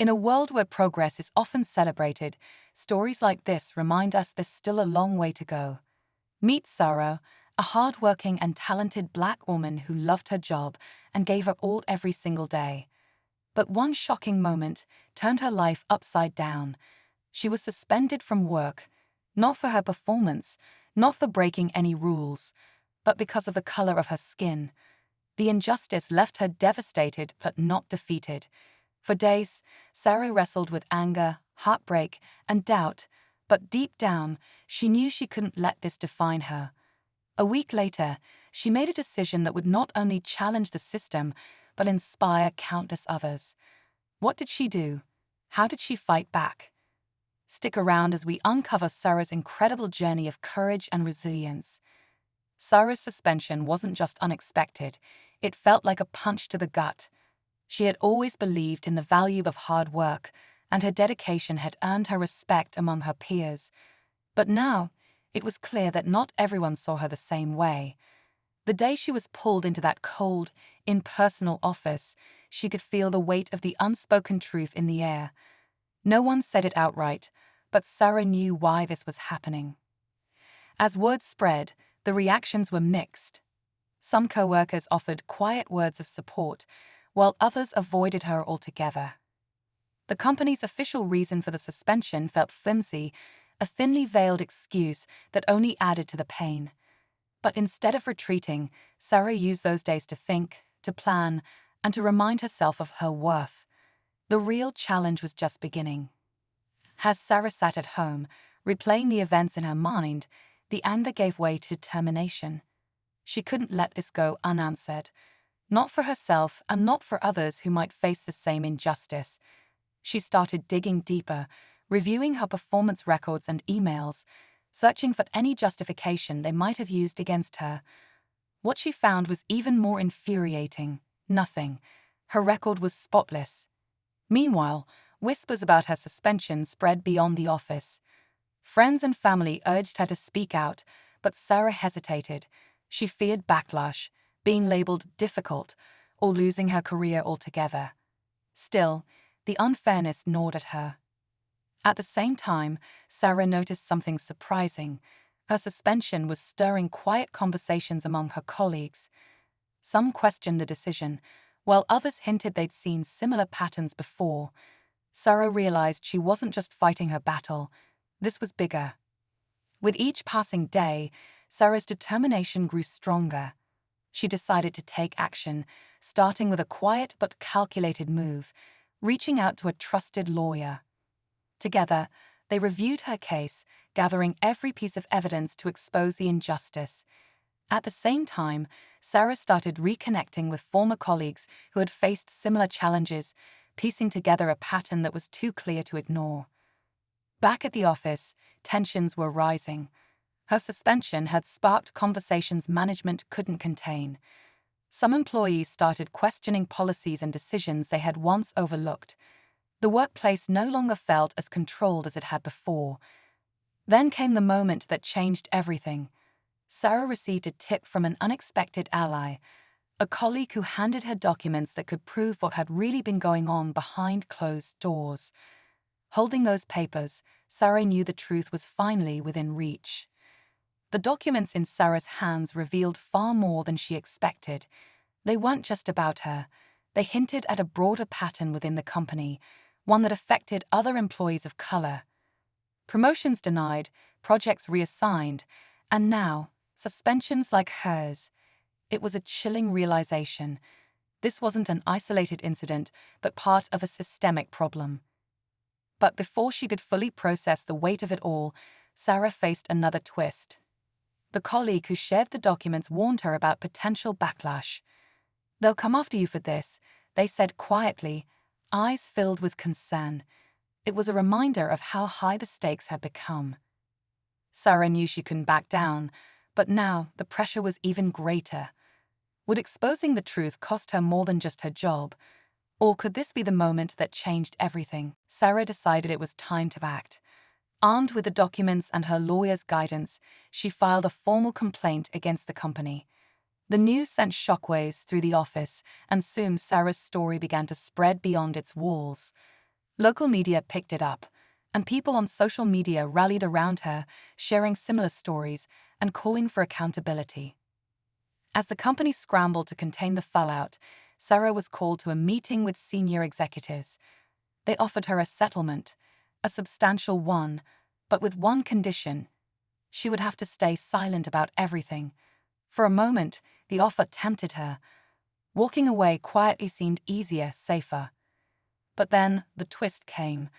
In a world where progress is often celebrated, stories like this remind us there's still a long way to go. Meet Sarah, a hardworking and talented Black woman who loved her job and gave her all every single day. But one shocking moment turned her life upside down. She was suspended from work, not for her performance, not for breaking any rules, but because of the color of her skin. The injustice left her devastated but not defeated. For days, Sarah wrestled with anger, heartbreak, and doubt, but deep down, she knew she couldn't let this define her. A week later, she made a decision that would not only challenge the system, but inspire countless others. What did she do? How did she fight back? Stick around as we uncover Sarah's incredible journey of courage and resilience. Sarah's suspension wasn't just unexpected, it felt like a punch to the gut. She had always believed in the value of hard work, and her dedication had earned her respect among her peers. But now, it was clear that not everyone saw her the same way. The day she was pulled into that cold, impersonal office, she could feel the weight of the unspoken truth in the air. No one said it outright, but Sarah knew why this was happening. As word spread, the reactions were mixed. Some co-workers offered quiet words of support, while others avoided her altogether. The company's official reason for the suspension felt flimsy, a thinly veiled excuse that only added to the pain. But instead of retreating, Sarah used those days to think, to plan, and to remind herself of her worth. The real challenge was just beginning. As Sarah sat at home, replaying the events in her mind, the anger gave way to determination. She couldn't let this go unanswered, not for herself and not for others who might face the same injustice. She started digging deeper, reviewing her performance records and emails, searching for any justification they might have used against her. What she found was even more infuriating: nothing. Her record was spotless. Meanwhile, whispers about her suspension spread beyond the office. Friends and family urged her to speak out, but Sarah hesitated. She feared backlash, being labeled difficult, or losing her career altogether. Still, the unfairness gnawed at her. At the same time, Sarah noticed something surprising. Her suspension was stirring quiet conversations among her colleagues. Some questioned the decision, while others hinted they'd seen similar patterns before. Sarah realized she wasn't just fighting her battle. This was bigger. With each passing day, Sarah's determination grew stronger. She decided to take action, starting with a quiet but calculated move, reaching out to a trusted lawyer. Together, they reviewed her case, gathering every piece of evidence to expose the injustice. At the same time, Sarah started reconnecting with former colleagues who had faced similar challenges, piecing together a pattern that was too clear to ignore. Back at the office, tensions were rising. Her suspension had sparked conversations management couldn't contain. Some employees started questioning policies and decisions they had once overlooked. The workplace no longer felt as controlled as it had before. Then came the moment that changed everything. Sarah received a tip from an unexpected ally, a colleague who handed her documents that could prove what had really been going on behind closed doors. Holding those papers, Sarah knew the truth was finally within reach. The documents in Sarah's hands revealed far more than she expected. They weren't just about her. They hinted at a broader pattern within the company, one that affected other employees of color. Promotions denied, projects reassigned, and now, suspensions like hers. It was a chilling realization. This wasn't an isolated incident, but part of a systemic problem. But before she could fully process the weight of it all, Sarah faced another twist. The colleague who shared the documents warned her about potential backlash. "They'll come after you for this," they said quietly, eyes filled with concern. It was a reminder of how high the stakes had become. Sarah knew she couldn't back down, but now the pressure was even greater. Would exposing the truth cost her more than just her job? Or could this be the moment that changed everything? Sarah decided it was time to act. Armed with the documents and her lawyer's guidance, she filed a formal complaint against the company. The news sent shockwaves through the office, and soon Sarah's story began to spread beyond its walls. Local media picked it up, and people on social media rallied around her, sharing similar stories and calling for accountability. As the company scrambled to contain the fallout, Sarah was called to a meeting with senior executives. They offered her a settlement, a substantial one, but with one condition: she would have to stay silent about everything. For a moment, the offer tempted her. Walking away quietly seemed easier, safer. But then the twist came.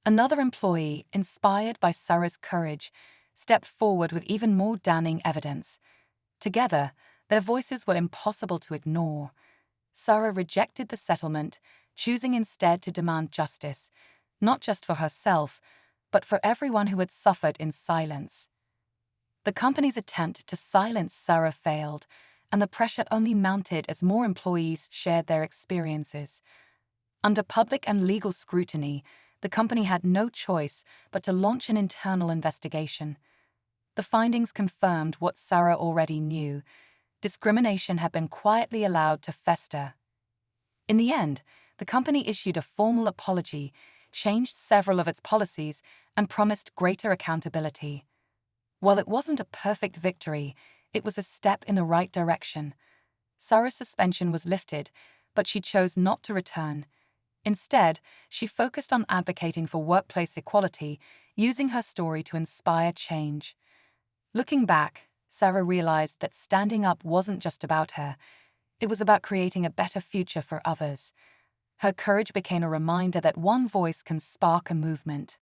Another employee, inspired by Sarah's courage, stepped forward with even more damning evidence. Together, their voices were impossible to ignore. Sarah rejected the settlement, choosing instead to demand justice, not just for herself, but for everyone who had suffered in silence. The company's attempt to silence Sarah failed, and the pressure only mounted as more employees shared their experiences. Under public and legal scrutiny, the company had no choice but to launch an internal investigation. The findings confirmed what Sarah already knew: discrimination had been quietly allowed to fester. In the end, the company issued a formal apology, changed several of its policies, and promised greater accountability. While it wasn't a perfect victory, it was a step in the right direction. Sarah's suspension was lifted, but she chose not to return. Instead, she focused on advocating for workplace equality, using her story to inspire change. Looking back, Sarah realized that standing up wasn't just about her. It was about creating a better future for others. Her courage became a reminder that one voice can spark a movement.